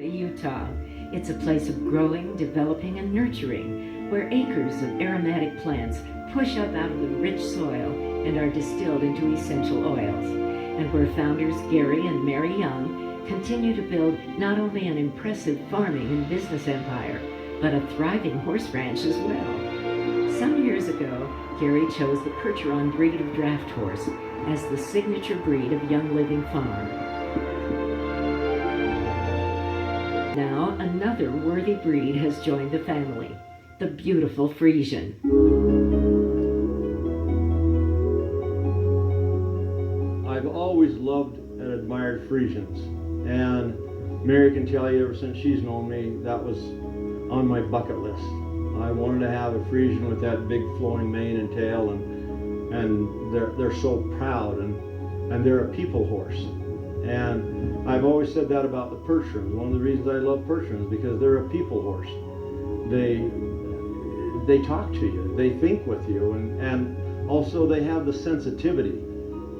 Utah. It's a place of growing, developing, and nurturing, where acres of aromatic plants push up out of the rich soil and are distilled into essential oils, and where founders Gary and Mary Young continue to build not only an impressive farming and business empire, but a thriving horse ranch as well. Some years ago, Gary chose the Percheron breed of draft horse as the signature breed of Young Living Farm. Now, another worthy breed has joined the family, the beautiful Friesian. I've always loved and admired Friesians, and Mary can tell you ever since she's known me, that was on my bucket list. I wanted to have a Friesian with that big flowing mane and tail, and they're so proud, and they're a people horse. And I've always said that about the Percherons. One of the reasons I love Percherons is because they're a people horse. They talk to you, they think with you, and also they have the sensitivity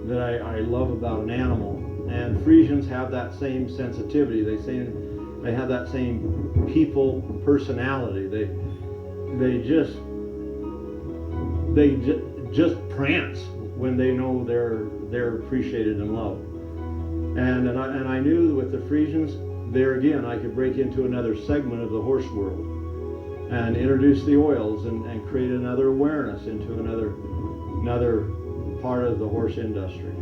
that I love about an animal. And Friesians have that same sensitivity. They have that same people personality. They just prance when they know they're appreciated and loved. And I knew with the Friesians, there again, I could break into another segment of the horse world and introduce the oils and create another awareness into another part of the horse industry.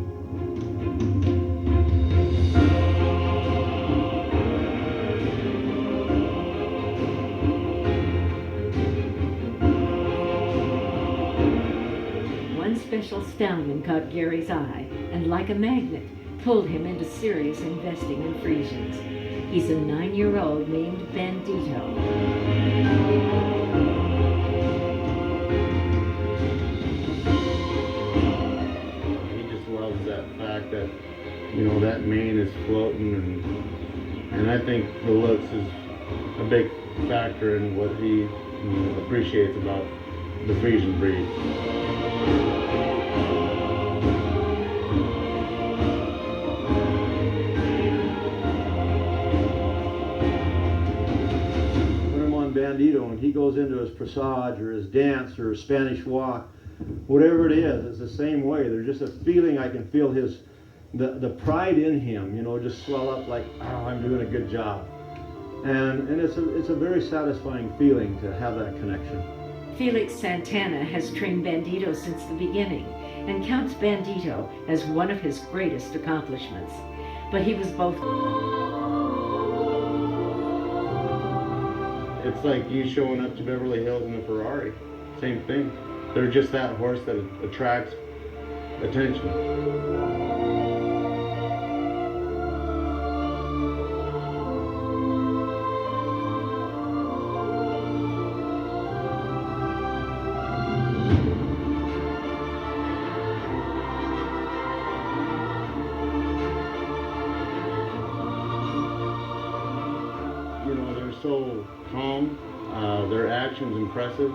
One special stallion caught Gary's eye, and like a magnet, pulled him into serious investing in Friesians. He's a 9-year-old named Bandito. He just loves that fact that, that mane is floating, and I think the looks is a big factor in what he appreciates about the Friesian breed. Bandido, and he goes into his dressage or his dance or his Spanish walk, whatever it is, it's the same way. There's just a feeling, I can feel the pride in him, just swell up like, oh, I'm doing a good job. And it's a very satisfying feeling to have that connection. Felix Santana has trained Bandito since the beginning and counts Bandito as one of his greatest accomplishments. But he was both... It's like you showing up to Beverly Hills in a Ferrari. Same thing. They're just that horse that attracts attention. They're so calm, their action's impressive.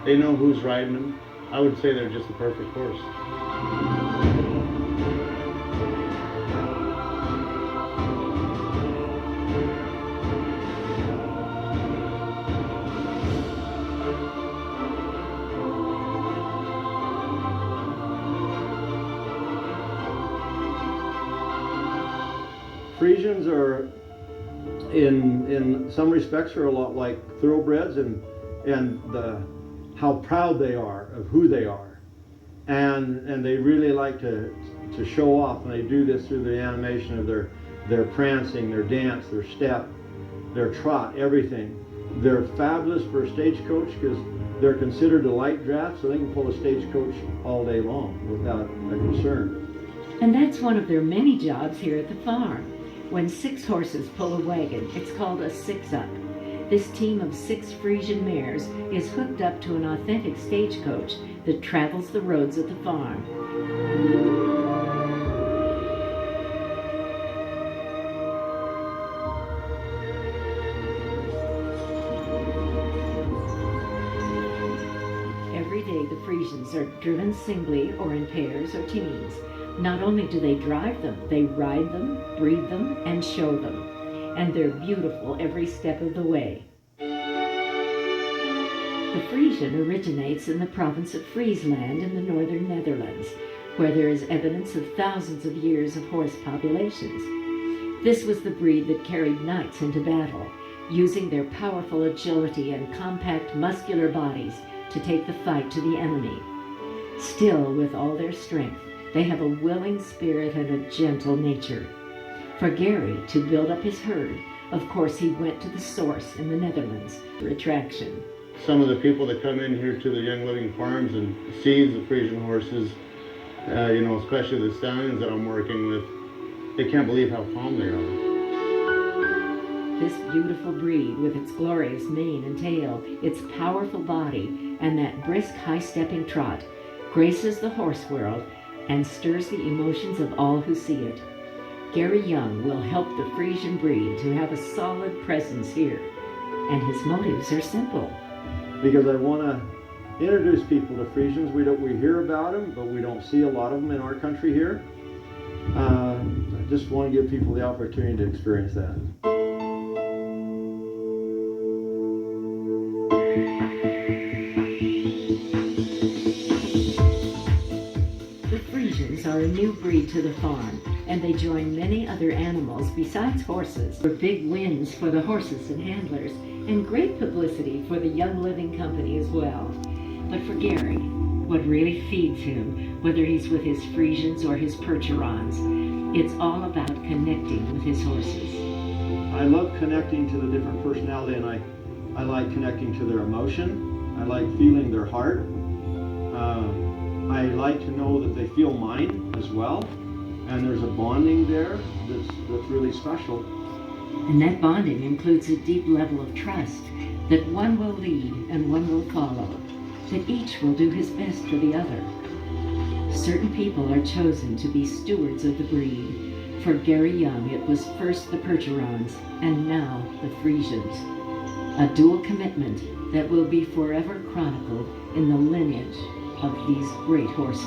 They know who's riding them. I would say they're just the perfect horse. Friesians are, in some respects, are a lot like thoroughbreds, and how proud they are of who they are, and they really like to show off, and they do this through the animation of their prancing, their dance, their step, their trot, everything. They're fabulous for a stagecoach because they're considered a light draft, so they can pull a stagecoach all day long without a concern. And that's one of their many jobs here at the farm. When 6 horses pull a wagon, it's called a 6-up. This team of 6 Friesian mares is hooked up to an authentic stagecoach that travels the roads at the farm. Every day the Friesians are driven singly or in pairs or teams. Not only do they drive them, they ride them, breed them, and show them. and they're beautiful every step of the way. The Friesian originates in the province of Friesland in the northern Netherlands, where there is evidence of thousands of years of horse populations. This was the breed that carried knights into battle, using their powerful agility and compact muscular bodies to take the fight to the enemy. Still, with all their strength, they have a willing spirit and a gentle nature. For Gary to build up his herd, of course he went to the source in the Netherlands for attraction. Some of the people that come in here to the Young Living Farms and see the Friesian horses, especially the stallions that I'm working with, they can't believe how calm they are. This beautiful breed, with its glorious mane and tail, its powerful body, and that brisk, high-stepping trot, graces the horse world and stirs the emotions of all who see it. Gary Young will help the Friesian breed to have a solid presence here, and his motives are simple. Because I want to introduce people to Friesians. We hear about them, but we don't see a lot of them in our country here. I just want to give people the opportunity to experience that. The Friesians are a new breed to the farm, and they join many other animals besides horses for big wins for the horses and handlers, and great publicity for the Young Living Company as well. But for Gary, what really feeds him, whether he's with his Friesians or his Percherons, it's all about connecting with his horses. I love connecting to the different personality, and I like connecting to their emotion. I like feeling their heart. I like to know that they feel mine as well, and there's a bonding there that's really special. And that bonding includes a deep level of trust that one will lead and one will follow, that each will do his best for the other. Certain people are chosen to be stewards of the breed. For Gary Young, it was first the Percherons and now the Friesians. A dual commitment that will be forever chronicled in the lineage of these great horses.